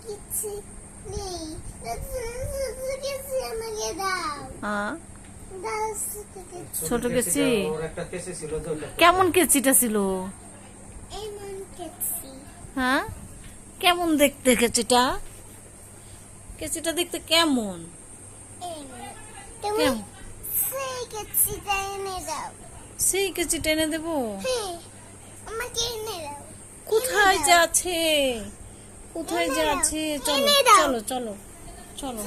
কিছু নেই। কেসি আমাকে দাও। হ্যাঁ দাও ছোট কেসি। ছোট কেচি ওর একটা কেসি ছিল যে ওটা কেমন কেচিটা ছিল? এমন কেসি। হ্যাঁ কেমন দেখতে কেচিটা? কেচিটা দেখতে কেমন? এমন। তুমি কেমন? সেই কেসিটা এনে দাও। সেই কেচিটা এনে দেবো? হ্যাঁ, আমাকে এনে দাও। কোথায় যাচ্ছে? কোথায় এনে যাচ্ছে? দাও, চলো এনে দাও। চলো চলো চলো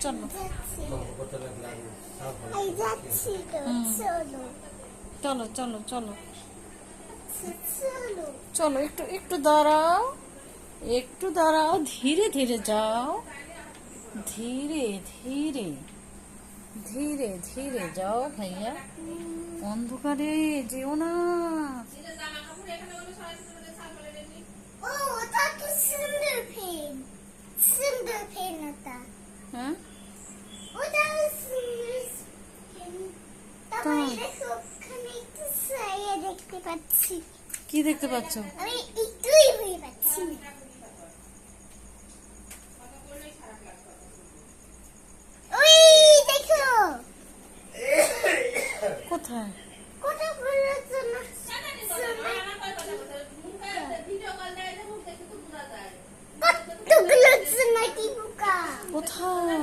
চলো যাচ্ছি। গল্প করতে লাগলে আমি সব ভালো। এই যাচ্ছি তো, চলো। চলো চলো চলো চলো। চলো একটু একটু দাঁড়াও, একটু দাঁড়াও, ধীরে ধীরে যাও, ধীরে ধীরে ধীরে ধীরে যাও ভাইয়া, অন্ধকারে যেও না। ও, ওটা তো সুন্দর পেন। সুন্দর পেন ওটা। হ্যাঁ ওটা সুন্দর পেন। তারপরে দেখো, ওখানে একটু ছায়া দেখতে পাচ্ছি। কি দেখতে পাচ্ছ? আমি একটুই ভয় পাচ্ছি না। ওই দেখো, কোথায়? কোটা বলার জন্য কতগুলো জোনাকি পোকা। কোথায়?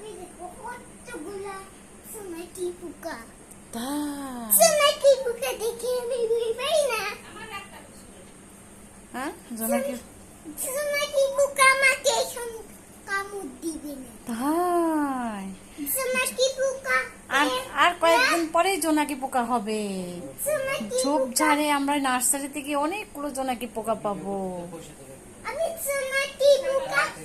ওই দেখো, কতগুলা জোনাকি পোকা। তাই? জোনাকি পোকা দেখে আমি ভয় পাই না। হ্যাঁ জোনাকি? জোনাকি পোকা আমাকে এখন কামড় দিবে না। তাই? জোনাকি পোকা আর আর কয়েকদিন পরেই জোনাকি পোকা হবে। জোনাকি ঝোপঝাড়ে আমরা নার্সারি থেকে অনেকগুলো জোনাকি পোকা পাবো। পয়সা দেবে।